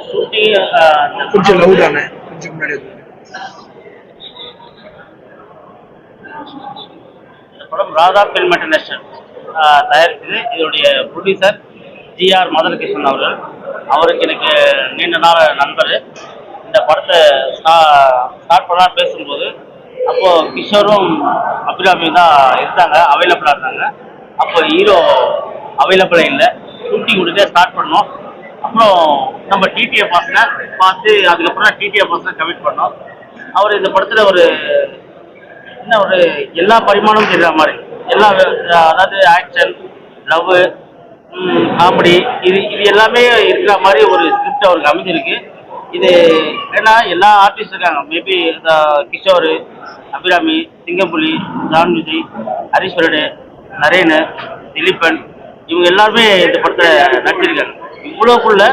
Shooting கொஞ்சம் லவுடான கொஞ்சம் முன்னாடி இந்த படம் ராதா ஃபில்ம் இன்டர்நேஷனல் தயாரித்தது. இதனுடைய ப்ரொடியூசர் ஜிஆர் மதனகிருஷ்ணன் அவர்கள். அவருக்கு எனக்கு நீண்ட நாள் நண்பர். இந்த படத்தை ஸ்டார்ட் பண்ண பேசும்போது அப்போது கிஷோரும் அபிராமியும் தான் இருந்தாங்க, அவைலபிளாக இருந்தாங்க. அப்போ ஹீரோ அவைலபிளாக இல்லை. ஷூட்டிங் விட்டுட்டே ஸ்டார்ட் பண்ணோம். அப்புறம் நம்ம டிடிஏ பாசனை பார்த்து அதுக்கப்புறம் டிடிஏ பாசனை கமிட் பண்ணோம். அவர் இந்த படத்தில் ஒரு எல்லா பரிமாணமும் தெரிகிற மாதிரி எல்லா, அதாவது ஆக்ஷன், லவ், காமெடி, இது எல்லாமே இருக்கிற மாதிரி ஒரு ஸ்கிரிப்ட் அவருக்கு அமைஞ்சிருக்கு. இது ஏன்னா எல்லா ஆர்டிஸ்ட் இருக்காங்க. மேபி கிஷோர், அபிராமி, சிங்கம்புலி, ஜான் விஜய், ஹரீஸ்வரன், நரேன், திலீபன், இவங்க எல்லாருமே இந்த படத்தை நடிச்சிருக்காங்க. இவ்வளோக்குள்ள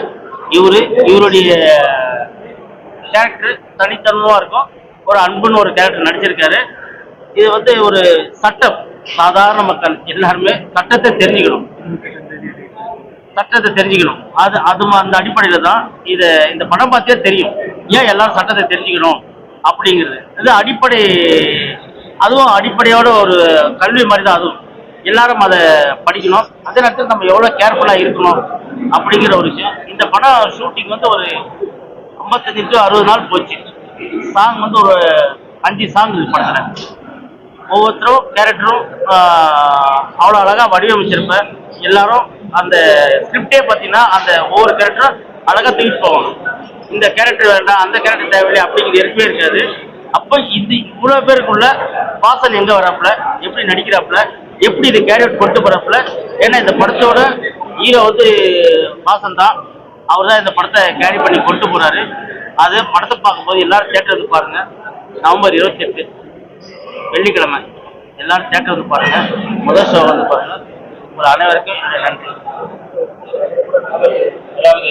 இவருடைய கேரக்டர் தனித்தன்மையாக இருக்கும். ஒரு அன்புன்னு ஒரு கேரக்டர் நடிச்சிருக்காரு. இது ஒரு சட்டம், சாதாரண மக்கள் எல்லாருமே சட்டத்தை தெரிஞ்சுக்கணும். அது அந்த அடிப்படையில் தான் இந்த படம் பார்த்தே தெரியும் ஏன் எல்லாரும் சட்டத்தை தெரிஞ்சுக்கணும் அப்படிங்கிறது. இது அடிப்படை, அதுவும் அடிப்படையோட ஒரு கல்வி மாதிரி தான். அதுவும் எல்லாரும் அதை படிக்கணும். அதே நேரத்தில் நம்ம எவ்வளோ கேர்ஃபுல்லாக இருக்கணும் அப்படிங்கிற ஒரு விஷயம். இந்த படம் ஷூட்டிங் ஒரு 55 to 60 நாள் போச்சு. சாங் ஒரு 5 சாங் இது படத்தில். ஒவ்வொருத்தரும் கேரக்டரும் அவ்வளோ அழகாக வடிவமைச்சிருப்பேன். எல்லாரும் அந்த ஸ்கிரிப்டே பார்த்தீங்கன்னா அந்த ஒவ்வொரு கேரக்டரும் அழகாக தூக்கிட்டு போவாங்க. இந்த கேரக்டர் வேண்டாம், அந்த கேரக்டர் தேவையில்லை அப்படிங்கிறது எதுவுமே இருக்காது. அப்போ இவ்வளோ பேருக்குள்ள வாசன் எங்கே வராப்புல, எப்படி நடிக்கிறாப்புல, எப்படி இது கேரக்டர் கொண்டு போகிறாப்புல. ஏன்னா இந்த படத்தோட ஹீரோ வாசன் தான். அவர் தான் இந்த படத்தை கேரி பண்ணி கொண்டு போகிறாரு. அது படத்தை பார்க்கும்போது எல்லாரும் தேட்டர் வந்து பாருங்கள். நவம்பர் 28 வெள்ளிக்கிழமை எல்லாரும் தேட்டர் வந்து பாருங்க. முதல் ஷோ வந்து பாருங்க. உங்கள் அனைவருக்கும் நன்றி. அதாவது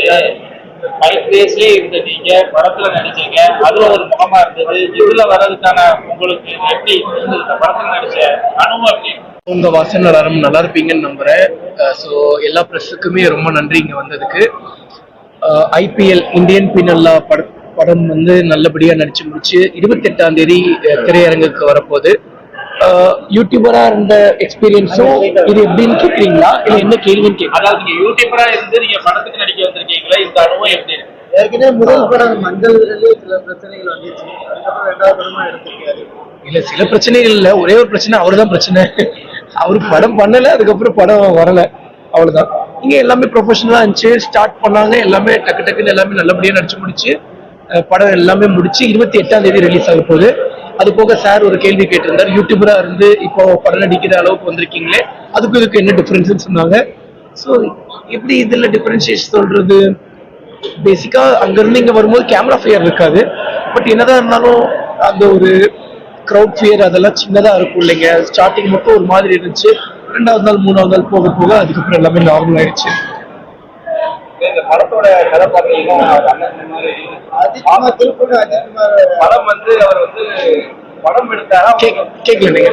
5 daysலயே இருந்த நீங்க படத்துல நடிச்சீங்க, அதுல ஒரு முகமா இருந்தது. இதுல வர்றதுக்கான உங்களுக்கு எப்படி இந்த படத்துல நடிச்ச அனுபவம் எப்படி? உங்க வாசன் எல்லாரும் நல்லா இருப்பீங்கன்னு நம்புறேன். ஸோ எல்லா ப்ரெஸ்ஸுக்குமே ரொம்ப நன்றி இங்க வந்ததுக்கு. ஐபிஎல் இந்தியன் பீனல்லா படம் நல்லபடியா நடிச்சு முடிச்சு 28ஆம் தேதி திரையரங்குக்கு வரப்போகுது. யூடியூபரா இருந்த எக்ஸ்பீரியன்ஸும் இது எப்படின்னு கேக்குறீங்களா இல்ல என்ன கேள்வின்னு கேட்க? அதாவது நீங்க யூடியூபரா இருந்து நீங்க படத்துக்கு நடிக்க வந்திருக்கீங்களா, இந்த அனுபவம் எப்படி இருக்கு? ஏற்கனவே முதல் படம் மஞ்சள் சில பிரச்சனைகள் வந்துச்சு. அதுக்கப்புறம் 2வது படமா எடுத்திருக்காரு. இல்ல சில பிரச்சனைகள் இல்ல, ஒரே ஒரு பிரச்சனை, அவருதான் பிரச்சனை. அவரு படம் பண்ணல, அதுக்கப்புறம் படம் வரல, அவ்வளவுதான். இங்க எல்லாமே ப்ரொஃபஷனலா இருந்துச்சு. ஸ்டார்ட் பண்ணாங்க, எல்லாமே டக்கு டக்குன்னு எல்லாமே நல்லபடியா நடிச்சு முடிச்சு படம் எல்லாமே முடிச்சு 28ஆம் தேதி ரிலீஸ் ஆக போகுது. அது போக சார் ஒரு கேள்வி கேட்டிருந்தார், யூடியூபரா இருந்து இப்போ படம் நடிக்கிற அளவுக்கு வந்திருக்கீங்களே, அதுக்கு இதுக்கு என்ன டிஃபரன்ஸ் சொன்னாங்க. ஸோ எப்படி இதுல டிஃபரன்ஷியேட் சொல்றது, பேசிக்கா அங்க இருந்து இங்க வரும்போது கேமரா ஃபியர் இருக்காது. பட் என்னதான் இருந்தாலும் அந்த ஒரு க்ரௌட் ஃபியர் அதெல்லாம் சின்னதா இருக்கும் இல்லைங்க. ஸ்டார்டிங் மட்டும் ஒரு மாதிரி இருந்துச்சு. 2வது நாள் 3வது நாள் போக போக அதுக்கப்புறம் எல்லாமே நார்மல் ஆயிடுச்சு. இந்த படத்தோட கதை பார்த்தீங்கன்னா படம் அவர் படம் எடுத்தாரா, கேட்கல நீங்க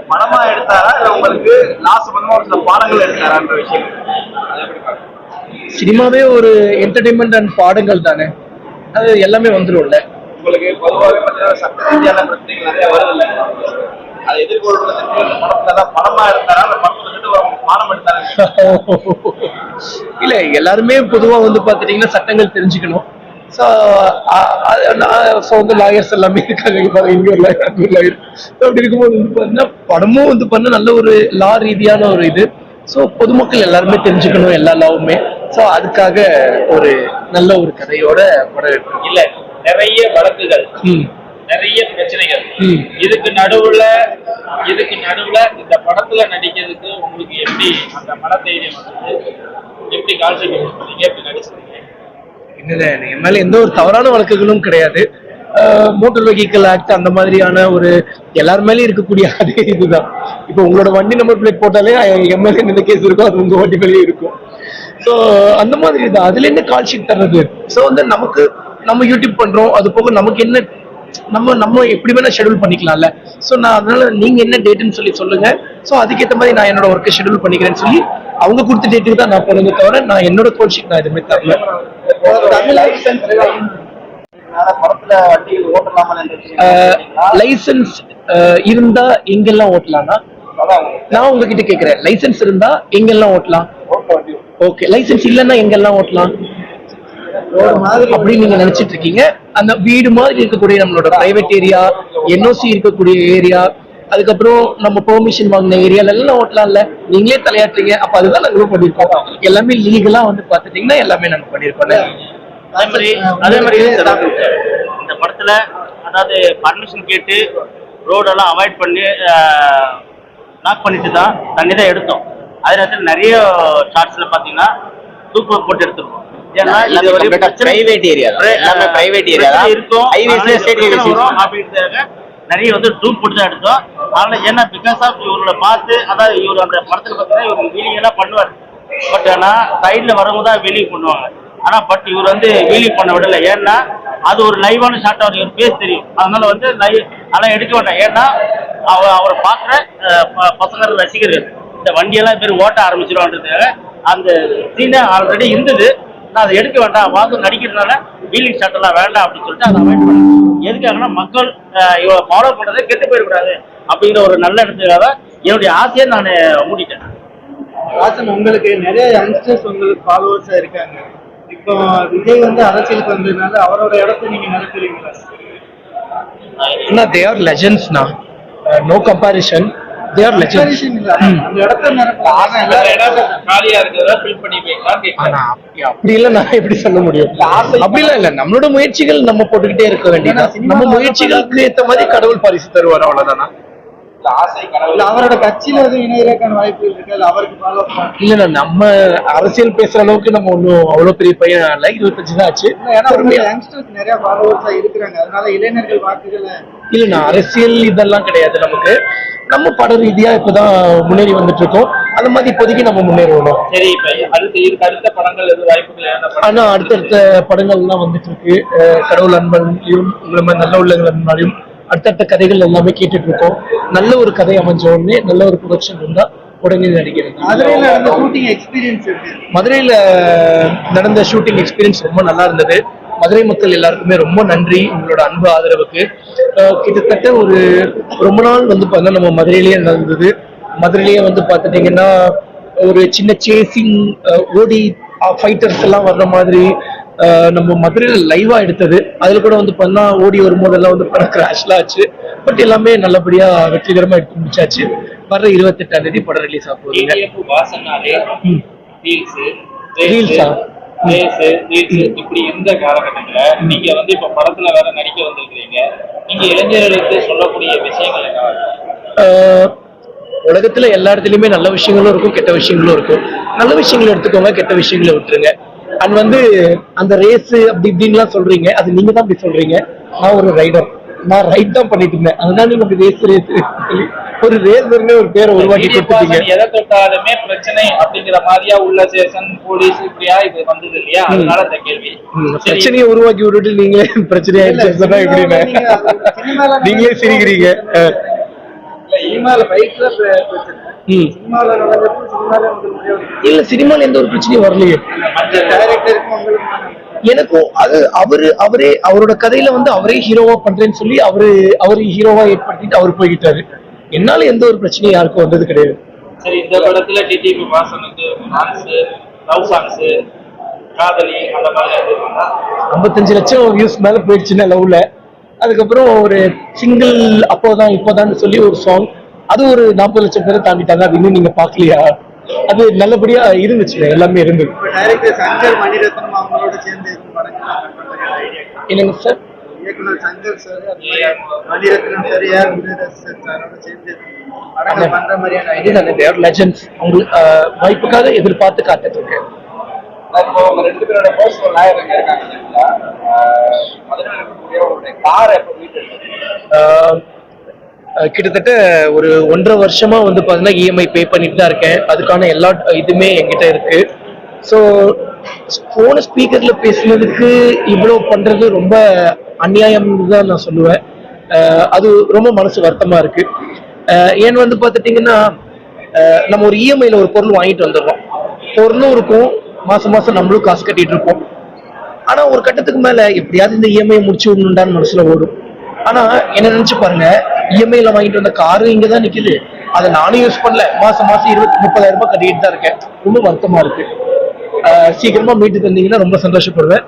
படமா எடுத்தாரா, இல்ல உங்களுக்கு லாஸ்ட் பண்ண ஒரு சில பாடங்கள் எடுத்தாரான்ற விஷயம் அதை எப்படி பார்க்கணும்? சினிமாவே ஒரு என்டர்டைன்மெண்ட் அண்ட் பாடங்கள் தானே, அது எல்லாமே வந்துடும்ல. உங்களுக்கு பொதுவாகவே பார்த்தீங்கன்னா சட்ட ரீதியான பிரச்சனைகள் நிறைய வருது இல்லை, அதை எதிர்கொள்வதற்கு படத்துல படமா எடுத்தாரா, அந்த படத்துல பாடம் எடுத்தாரா? இல்ல எல்லாருமே பொதுவா பாத்துட்டீங்கன்னா சட்டங்கள் தெரிஞ்சுக்கணும். லாயர்ஸ் எல்லாமே இருக்காங்க. இங்க ஒரு லாயர், அங்க ஒரு லாயர். அப்படி இருக்கும்போது பாத்தீங்கன்னா படமும் பண்ண நல்ல ஒரு லா ரீதியான ஒரு இது. ஸோ பொதுமக்கள் எல்லாருமே தெரிஞ்சுக்கணும் எல்லா லாவுமே. ஸோ அதுக்காக ஒரு நல்ல ஒரு கதையோட படம் எடுக்கணும். இல்ல நிறைய வழக்குகள், நிறைய பிரச்சனைகள், இதுக்கு நடுவுல இந்த படத்துல நடிக்கிறதுக்கு உங்களுக்கு எப்படி அந்த மனதைரியம் எப்படி கான்செப்ட் பண்ணீங்க, எப்படி நடிச்சீங்க? இல்ல என் மேல எந்த ஒரு தவறான வழக்குகளும் கிடையாது. மோட்டார் வெஹிக்கிள் ஆக்ட் அந்த மாதிரியான ஒரு எல்லார் மேலேயும் இருக்கக்கூடிய அதே இதுதான். இப்போ உங்களோட வண்டி நம்பர் பிளேட் போட்டாலே எம்எல்ஏ இந்த கேஸ் இருக்கும், அது உங்க வண்டி மேலேயே இருக்கும். ஸோ அந்த மாதிரி தான். அதுல என்ன கால் ஷீட் தர்றது. ஸோ நமக்கு நம்ம யூடியூப் பண்றோம், அது போக நமக்கு என்ன நம்ம எப்படி வேணா ஷெட்யூல் பண்ணிக்கலாம்ல. ஸோ நான் அதனால நீங்க என்ன டேட்டுன்னு சொல்லி சொல்லுங்க. ஸோ அதுக்கேற்ற மாதிரி நான் என்னோட ஒர்க்கை ஷெட்யூல் பண்ணிக்கிறேன்னு சொல்லி அவங்க கொடுத்த டேட்டுக்கு தான் நான் போனது தவிர நான் என்னோட கோல்ஷீட் நான் எதுவுமே தரல. படத்துல வண்டிகள் ஓட்டலாமா? லைசன்ஸ் இருந்தா எங்கெல்லாம் ஓட்டலாம்னா நான் உங்ககிட்ட கேட்கிறேன், லைசன்ஸ் இருந்தா எங்கெல்லாம் ஓட்டலாம்? ஓகே, லைசன்ஸ் இல்லைன்னா எங்கெல்லாம் ஓட்டலாம் அப்படின்னு நீங்க நினைச்சிட்டு இருக்கீங்க. அந்த வீடு மாதிரி இருக்கக்கூடிய நம்மளோட பிரைவேட் ஏரியா, என்ஓசி இருக்கக்கூடிய ஏரியா, அதுக்கப்புறம் நம்ம பெர்மிஷன் வாங்கின ஏரியால எல்லாம் ஓட்டலாம்ல. நீங்களே தலையாட்டுறீங்க. அப்ப அதுதான் நாங்களும் பண்ணிருக்கோம். எல்லாமே லீகலா வந்து பாத்துட்டீங்கன்னா எல்லாமே நாங்க பண்ணிருக்கோம். அதே மாதிரி இந்த படத்துல அதாவது பர்மிஷன் கேட்டு ரோடெல்லாம் அவாய்ட் பண்ணி லாக் பண்ணிட்டு தான் தண்ணி தான் எடுத்தோம். அதே நேரத்தில் நிறைய ஷார்ட்ஸ்ல பாத்தீங்கன்னா தூக்கம் போட்டு எடுத்துருக்கோம். ஏன்னா இது ஒரு பிரைவேட் ஏரியா, எல்லாமே பிரைவேட் ஏரியா இருக்கும் அப்படின்றதுக்காக நிறைய வந்து டூப் போட்டு தான் எடுத்தோம். அதனால ஏன்னா பிகாஸ் ஆஃப் இவரோட பார்த்து அதாவது இவர் அந்த படத்துல பார்த்தீங்கன்னா இவர் வீலிங் எல்லாம் பண்ணுவார். பட் ஆனா சைட்ல வரவங்க தான் வீலிங் பண்ணுவாங்க. ஆனா பட் இவர் வந்து வீலிங் பண்ண விடல. ஏன்னா அது ஒரு லைவான ஷாட், அவர் இவர் பேஸ் தெரியும். அதனால வந்து அதெல்லாம் எடுக்க வேண்டாம். ஏன்னா அவரை பார்க்குற பசங்க ரசிகர்கள் இந்த வண்டியெல்லாம் பேர் ஓட்ட ஆரம்பிச்சிருவான்றதுக்காக அந்த சீனே ஆல்ரெடி இருந்தது. நான் அதை எடுக்க வேண்டாம், வாசம் நடிக்கிறதுனால வீலிங் ஷாட் எல்லாம் வேண்டாம் அப்படின்னு சொல்லிட்டு அதை அவாய்ட் பண்ணேன். எதுக்காகனா மக்கள் இவ ஃபாலோ பண்றதை கெட்டு போயிடக்கூடாது அப்படிங்கிற ஒரு நல்ல இடத்துக்காக என்னுடைய ஆசையை நான் மூடிட்டேன். வாசன், உங்களுக்கு நிறைய யங்ஸ்டர்ஸ் உங்களுக்கு ஃபாலோவர்ஸா இருக்காங்க. இப்போ விஜய் வந்து அரசியலுக்கு வந்ததுனால அவரோட இடத்தை நீங்க நினைக்கிறீங்களா? they are legends na, no comparison, they are legends. அந்த இடத்தை காலியா இருக்கிறதா ஃபில் பண்ணி வைக்கலாம். அப்படி இல்ல, நான் எப்படி சொல்ல முடியும்? அப்படிலாம் இல்ல, நம்மளோட முயற்சிகள் நம்ம போட்டுக்கிட்டே இருக்க வேண்டியதான். நம்ம முயற்சிகளுக்கு ஏற்ற மாதிரி கடவுள் பரிசு தருவார், அவ்வளவுதானா? அவரோட கட்சியில இணையறதுக்கான வாய்ப்பு இருக்கு. அவருக்கு ஃபாலோ இல்ல, நம்ம அரசியல் பேசுற அளவுக்கு நம்ம ஒன்னும் அவ்வளவு பெரிய பையன் இல்ல. 25 தான் ஆச்சு. யங்ஸ்டர்ஸ் நிறைய ஃபாலோவர்ஸா இருக்கிறாங்க. அதனால இளைஞர்கள் வாக்குகளை இல்ல, நான் அரசியல் இதெல்லாம் கிடையாது நமக்கு. நம்ம பட ரீதியா இப்பதான் முன்னேறி வந்துட்டு இருக்கோம். அந்த மாதிரி இப்போதைக்கு நம்ம முன்னேறணும். சரி, இப்ப அடுத்த படங்கள் எது வாய்ப்புகள்? ஆனா அடுத்தடுத்த படங்கள் எல்லாம் வந்துட்டு இருக்கு. கடவுள் அன்பனையும் உங்களை மாதிரி நல்ல உள்ளங்கள் அன்பனையும் அடுத்தடுத்த கதைகள் எல்லாமே கேட்டுட்டு இருக்கோம். நல்ல ஒரு கதை அமைஞ்ச உடனே நல்ல ஒரு ப்ரொடக்ஷன் இருந்தா உடனே நடிக்கிறது. மதுரையில நடந்த ஷூட்டிங் எக்ஸ்பீரியன்ஸ் ரொம்ப நல்லா இருந்தது. மதுரை மக்கள் எல்லாருக்குமே ரொம்ப நன்றி உங்களோட அன்பு ஆதரவுக்கு. கிட்டத்தட்ட ஒரு ரொம்ப நாள் வந்து பார்த்தா நம்ம மதுரையிலேயே நடந்தது. மதுரையிலேயே வந்து பார்த்துட்டீங்கன்னா ஒரு சின்ன சேசிங் ஓடி ஃபைட்டர்ஸ் எல்லாம் வர்ற மாதிரி நம்ம மதுரையில லைவா எடுத்தது. அதுல கூட வந்து பண்ணா ஓடி வரும்போதெல்லாம் வந்து படம் கிராஷ்லாம் ஆச்சு. பட் எல்லாமே நல்லபடியா வெற்றிகரமா எடுத்து முடிச்சாச்சு. வர்ற 28ஆம் தேதி படம் ரிலீஸ் ஆக போகுது. இப்படி இருந்த காலகட்டத்துல நீங்க வந்து இப்ப படத்துல வேற நடிக்க வந்திருக்கிறீங்க. நீங்க இளைஞர்களுக்கு சொல்லக்கூடிய விஷயங்கள் என்ன? உலகத்துல எல்லா இடத்துலயுமே நல்ல விஷயங்களும் இருக்கும், கெட்ட விஷயங்களும் இருக்கும். நல்ல விஷயங்களை எடுத்துக்கோங்க, கெட்ட விஷயங்களை விட்டுருங்க. அண்ட் வந்து அந்த ரேஸ் அப்படி இப்படின்லாம் சொல்றீங்க, அது நீங்க தான் அப்படி சொல்றீங்க. நான் ஒரு ரைடர், நான் ரைட் தான் பண்ணிட்டு இருந்தேன். அதுதான் நீங்க அப்படி ரேஸ் சொல்லி ஒரு ரேசர்னு ஒரு பேரை உருவாக்கி கொடுத்துட்டீங்க. எதை தொட்டாலுமே பிரச்சனை அப்படிங்கிற மாதிரியா உள்ள ஸ்டேஷன் போலீஸ் இப்படியா இது வந்தது இல்லையா? அதனால இந்த கேள்வி. பிரச்சனையை உருவாக்கி விட்டுட்டு நீங்களே பிரச்சனையா எப்படின்னு நீங்களே சிரிக்கிறீங்க. இல்ல, சினிமால எந்த ஒரு பிரச்சனையும் வரலையே எனக்கும். அது அவரோட கதையில வந்து அவரே ஹீரோவா பண்றேன்னு சொல்லி அவரு ஹீரோவா ஏற்படுத்திட்டு அவர் போய்கிட்டாரு. என்னால எந்த ஒரு பிரச்சனையும் யாருக்கும் வந்தது கிடையாது. சரி, இந்த படத்துல டிடிபி வாசனுக்கு லவ் சாங்ஸ், காதலி அந்த மாதிரி 55 லட்சம் வியூஸ் மேல போயிடுச்சுன்னா லவ்ல. அதுக்கப்புறம் ஒரு சிங்கிள் அப்போதான் இப்போதான் சொல்லி ஒரு சாங், அது ஒரு 40 லட்சம் பேரை தாண்டிட்டாங்க. அது இன்னும் நீங்க பாக்கலையா? அது நல்லபடியா இருந்துச்சு, எல்லாமே இருந்தது. என்னங்க சார்? இயக்குனர் சங்கர் சார், மணிரத்னம் சார், சாரோட சேர்ந்து படங்கள் பண்ற மாதிரியான ஐடியா. லெஜெண்ட்ஸ் உங்களுக்கு வாய்ப்புக்காக எதிர்பார்த்து காத்துட்டு இருக்கேன். இப்போ உங்க 2 பேரோட பர்சனல் லாயர் எங்க இருக்காங்க? மதுரையில் இருக்கக்கூடிய ஒரு கார் எப்போ வீட்டு கிட்டத்தட்ட ஒரு 1.5 வருஷமா வந்து பாத்தீங்கன்னா இஎம்ஐ பே பண்ணிட்டு தான் இருக்கேன். அதுக்கான எல்லா இதுமே என்கிட்ட இருக்கு. ஸோ போன ஸ்பீக்கர்ல பேசுனதுக்கு இவ்வளவு பண்றது ரொம்ப அநியாயம் தான் நான் சொல்லுவேன். அது ரொம்ப மனசு வருத்தமா இருக்கு. ஏன் வந்து பார்த்துட்டீங்கன்னா, நம்ம ஒரு இஎம்ஐல ஒரு பொருள் வாங்கிட்டு வந்துடுறோம், பொருளும் இருக்கும், மாசம் மாசம் நம்மளும் காசு கட்டிட்டு இருப்போம். ஆனா ஒரு கட்டத்துக்கு மேல எப்படியாவது இந்த இஎம்ஐ முடிச்சு விடணும்டான்னு மனசுல ஓடும். ஆனா என்ன நினைச்சு பாருங்க, இஎம்ஐல வாங்கிட்டு வந்த காரும் இங்கதான் நிக்குது, அதை நானும் யூஸ் பண்ணல, மாசம் மாசம் 30,000 ரூபாய் கட்டிட்டு தான் இருக்கேன். ரொம்ப வருத்தமா இருக்கு. சீக்கிரமா மீட்டு தந்தீங்கன்னா ரொம்ப சந்தோஷப்படுவேன்.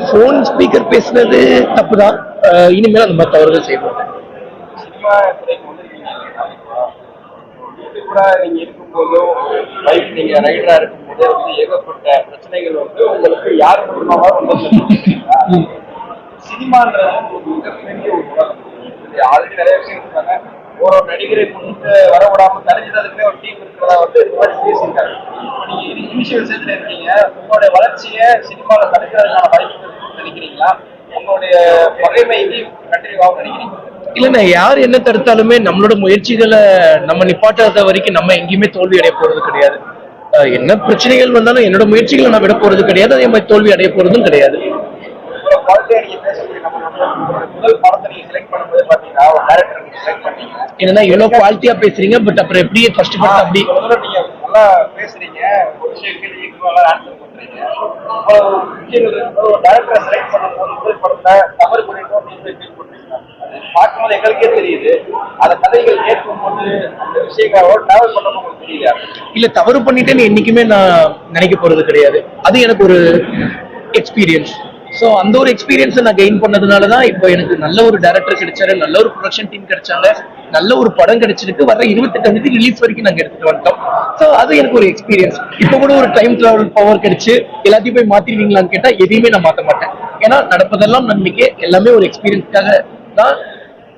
போன் ஸ்பீக்கர் பேசுனது தப்புதான். இனிமேல் அந்த மாதிரி தவறுகள் செய்வோம். சினிமா துறைக்கு வந்திருக்கீங்க கூட, நீங்க இருக்கும்போதும் லைஃப் நீங்க ரைடரா இருக்கும்போது வந்து ஏகப்பட்ட பிரச்சனைகள் வந்து உங்களுக்கு யார் மூலமாக வந்து சினிமான்றது ஒரு மிகப்பெரிய ஒரு உலகம். ஆல்ரெடி நிறைய விஷயம் இருக்காங்க. ஒரு நடிகரை கொண்டு வர விடாம தடுக்கிறதுக்குமே ஒரு டீம் இருக்கிறதா வந்து இந்த மாதிரி பேசியிருக்காங்க. இப்போ நீங்க இனிஷியல் ஸ்டேஜ்ல இருக்கீங்க, உங்களுடைய வளர்ச்சியை சினிமாவில் தடுக்கிறதுக்கான வாய்ப்புகள் நினைக்கிறீங்களா? உங்களுடைய பகைமை கண்டினியூ ஆகும் நினைக்கிறீங்க? இல்லைண்ணா, யார் என்ன தடுத்தாலுமே நம்மளோட முயற்சிகளை நம்ம நிப்பாட்டாத வரைக்கும் நம்ம எங்கேயுமே தோல்வி அடைய போறது கிடையாது. என்ன பிரச்சனைகள் வந்தாலும் என்னோட முயற்சிகளை நான் விட போறது கிடையாது, அதே மாதிரி தோல்வி அடைய போறதும் கிடையாது. முதல் படத்தை நீங்க செலக்ட் பண்ணும்போது பாத்தீங்கன்னா ஒரு டைரக்டர் நீங்க செலக்ட் பண்ணீங்க. என்னன்னா இவ்வளவு குவாலிட்டியா பேசுறீங்க, பட் அப்புறம் எப்படி ஃபர்ஸ்ட் படம் அப்படி நீங்க நல்லா பேசுறீங்க, ஒரு விஷயத்துக்கு நீங்க நல்லா ஆன்சர் பண்றீங்க. ஒரு டைரக்டரை செலக்ட் பண்ணும்போது முதல் படத்தை தவறு பண்ணிட்டோம் நீங்க ஃபீல் பண்றீங்க. அது பார்க்கும்போது எங்களுக்கே தெரியுது, அந்த கதைகள் கேட்கும்போது அந்த விஷயங்களோட டிராவல் பண்ணணும் உங்களுக்கு தெரியல. இல்ல, தவறு பண்ணிட்டேன்னு என்னைக்குமே நான் நினைக்க போறது கிடையாது. அது எனக்கு ஒரு எக்ஸ்பீரியன்ஸ். ஸோ அந்த ஒரு எக்ஸ்பீரியன்ஸை நான் கெயின் பண்ணதுனாலதான் இப்போ எனக்கு நல்ல ஒரு டைரக்டர் கிடைச்சாரு, நல்ல ஒரு ப்ரொடக்ஷன் டீம் கிடைச்சாங்க, நல்ல ஒரு படம் கிடைச்சிருக்கு. வர 28 ரிலீஸ் வரைக்கும் நாங்க எடுத்துட்டு வந்துட்டோம். ஸோ அது எனக்கு ஒரு எக்ஸ்பீரியன்ஸ். இப்போ கூட ஒரு டைம் டிராவல் பவர் கிடைச்சு எல்லாத்தையும் போய் மாத்திருவீங்களான்னு கேட்டா எதையுமே நான் மாற்ற மாட்டேன். ஏன்னா நடப்பதெல்லாம் நன்மைக்கு, எல்லாமே ஒரு எக்ஸ்பீரியன்ஸ்க்காக தான்.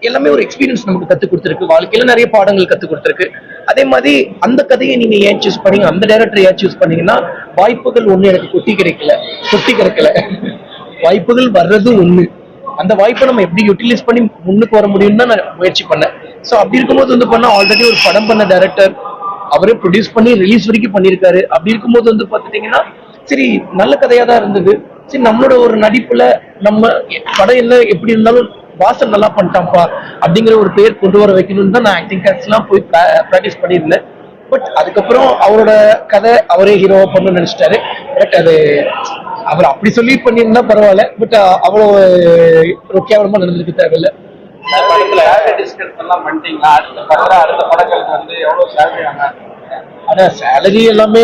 எல்லாமே ஒரு எக்ஸ்பீரியன்ஸ் நமக்கு கற்றுக் கொடுத்துருக்கு, வாழ்க்கையில நிறைய பாடங்கள் கற்றுக் கொடுத்துருக்கு. அதே மாதிரி அந்த கதையை நீங்க ஏன் சூஸ் பண்ணீங்க, அந்த டைரக்டர் ஏன் சூஸ் பண்ணீங்கன்னா, வாய்ப்புகள் ஒண்ணு எனக்கு கொட்டி கிடைக்கல. வாய்ப்புகள் வர்றது ஒண்ணு, அந்த வாய்ப்பை நம்ம எப்படி யூட்டிலைஸ் பண்ணி முன்னுக்கு வர முடியும்னு தான் நான் முயற்சி பண்ணேன். ஸோ அப்படி இருக்கும்போது வந்து பண்ணா, ஆல்ரெடி ஒரு படம் பண்ண டைரக்டர், அவரே ப்ரொடியூஸ் பண்ணி ரிலீஸ் வரைக்கும் பண்ணியிருக்காரு. அப்படி இருக்கும்போது வந்து பார்த்துட்டீங்கன்னா, சரி நல்ல கதையா தான் இருந்தது. சரி நம்மளோட ஒரு நடிப்புல நம்ம படம் என்ன எப்படி இருந்தாலும் வாசன் நல்லா பண்ணிட்டான்ப்பா அப்படிங்கிற ஒரு பேர் கொண்டு வர வைக்கணும்னு தான் நான் ஆக்டிங் கிளாஸ்லாம் போய் ப்ராக்டிஸ் பண்ணியிருந்தேன். பட் அதுக்கப்புறம் அவரோட கதை அவரே ஹீரோவா பண்ணணும்னு நினைச்சிட்டாரு. பட் அது அவர் அப்படி சொல்லி பண்ணியிருந்தா பரவாயில்ல, பட் அவ்வளோ ஒரு கேவலமா நடந்திருக்கு தேவையில்லை. அடுத்த படங்களுக்கு வந்து எவ்வளவு சேலரி ஆனா? ஆனா சேலரி எல்லாமே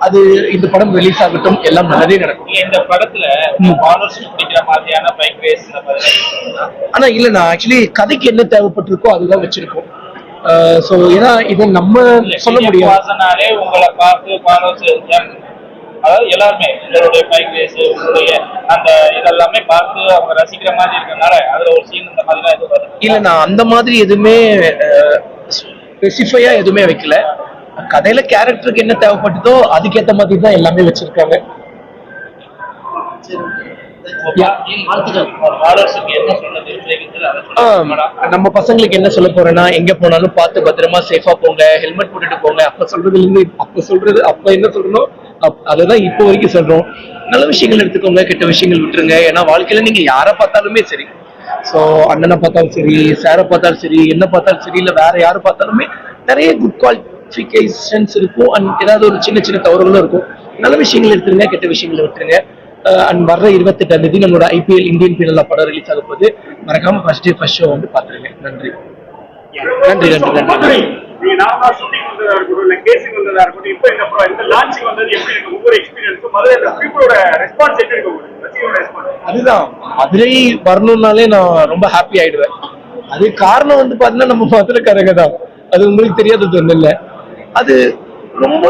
அது இந்த படம் ரிலீஸ் ஆகட்டும், எல்லாம் நல்லதே நடக்கும். இந்த படத்துல பிடிக்கிற மாதிரியான பைக் ரேஸ் ஆனா இல்ல, நான் ஆக்சுவலி கதைக்கு என்ன தேவைப்பட்டிருக்கோ அதுதான் வச்சிருக்கோம். சோ ஏன்னா இதை நம்ம சொல்ல முடியாது. உங்களை பார்த்து அதாவது எல்லாருமே உங்களுடைய பைக் ரேஸ், உங்களுடைய அந்த இதெல்லாமே பார்த்து அவங்க ரசிக்கிற மாதிரி இருக்கனால அதுல ஒரு சீன் இந்த மாதிரி எதுவும் இல்ல, நான் அந்த மாதிரி எதுவுமே ஸ்பெசிஃபையா எதுவுமே வைக்கல. கதையில கேரக்டருக்கு என்ன தேவைப்பட்டதோ அதுக்கேற்ற மாதிரி தான் எல்லாமே வச்சிருக்காங்க. நம்ம பசங்களுக்கு என்ன சொல்ல போறேன்னா, எங்க போனாலும் பார்த்து பத்திரமா சேஃபா போங்க, ஹெல்மெட் போட்டுட்டு போங்க. அப்ப சொல்றது அப்ப என்ன சொல்றோம் அதுதான் இப்போ வரைக்கும் சொல்றோம். நல்ல விஷயங்கள் எடுத்துக்கோங்க, கெட்ட விஷயங்கள் விட்டுருங்க. ஏன்னா வாழ்க்கையில நீங்க யாரை பார்த்தாலுமே சரி, சோ அண்ணனை பார்த்தாலும் சரி, சாரை பார்த்தாலும் சரி, என்ன பார்த்தாலும் சரி, இல்ல வேற யாரை பார்த்தாலுமே நிறைய குட் குவாலிஃபிகேஷன்ஸ் இருக்கும். அண்ட் ஏதாவது ஒரு சின்ன சின்ன தவறுகளும் இருக்கும். நல்ல விஷயங்கள் எடுத்துருங்க, கெட்ட விஷயங்களை விட்டுருங்க. அண்ட் வர்ற 28 நம்மளோட IPL இந்தியன் பிரீமியர் படம் ரிலீஸ் ஆக போது, மறக்காம ஃபர்ஸ்ட் ஷோ வந்து பாத்துருங்க. நன்றி. நீங்க நார்மலா ஷூட்டிங் வந்ததா இருக்கட்டும், இல்ல கேசிங் வந்ததா இருக்கட்டும், இப்போ இந்த லான்ச்சிங் வந்தது எப்படி இருக்கு ஒவ்வொரு எக்ஸ்பீரியன்ஸும்? முதல்ல இந்த பீப்புளோட ரெஸ்பான்ஸ் எப்படி இருக்கு உங்களுக்கு, ரசிகரோட ரெஸ்பான்ஸ்? அதுதான், மதுரை வரணும்னாலே நான் ரொம்ப ஹாப்பி ஆயிடுவேன். அது காரணம் வந்து பாத்தீங்கன்னா நம்ம மதுரைக்காரங்க தான். அது உங்களுக்கு தெரியாதது ஒண்ணு இல்ல, அது ரொம்ப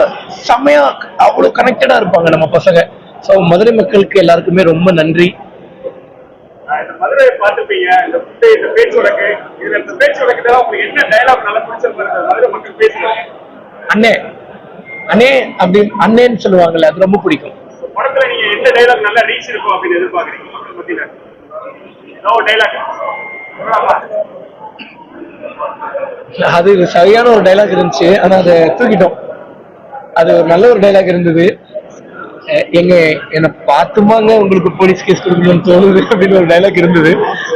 செமையா அவ்வளவு கனெக்டடா இருப்பாங்க நம்ம பசங்க. ஸோ மதுரை மக்களுக்கு எல்லாருக்குமே ரொம்ப நன்றி. இந்த மதுரையை பார்த்துப்பீங்க, இந்த பேச்சு வழக்கு, இதுல இந்த பேச்சு வழக்குல உங்களுக்கு என்ன டயலாக் நல்லா பிடிச்சிருப்பாரு மதுரை மக்கள் பேசுறாங்க? அண்ணே அண்ணே அப்படி அண்ணேன்னு சொல்லுவாங்கல்ல, அது ரொம்ப பிடிக்கும். படத்துல நீங்க எந்த டயலாக் நல்லா ரீச் இருக்கும் அப்படின்னு எதிர்பார்க்குறீங்க மக்கள் மத்தியில? ஏதோ டயலாக் அது சரியான ஒரு டைலாக் இருந்துச்சு, ஆனா அதை தூக்கிட்டோம். அது ஒரு நல்ல ஒரு டைலாக் இருந்தது. என்னை பார்த்துமாங்க உங்களுக்கு போலீஸ் கேஸ் கொடுக்கணும்னு தோணுது அப்படின்னு ஒரு டைலாக் இருந்தது.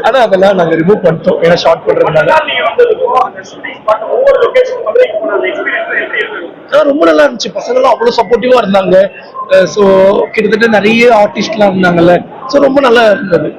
ஆனா அதெல்லாம் நாங்க ரிமூவ் பண்ணிட்டோம், ஏன்னா ஷார்ட் பண்றதுனால. நீங்க வந்ததுக்கும் அந்த ஷூட்டிங் ஸ்பாட் ஒவ்வொரு லொகேஷன் மதுரைக்கு போன அந்த எக்ஸ்பீரியன்ஸ் எப்படி இருந்தது? ரொம்ப நல்லா இருந்துச்சு. பசங்களாம் அவ்வளவு சப்போர்ட்டிவா இருந்தாங்க. ஸோ கிட்டத்தட்ட நிறைய ஆர்டிஸ்ட்லாம் இருந்தாங்கல்ல. ஸோ ரொம்ப நல்லா இருந்தது.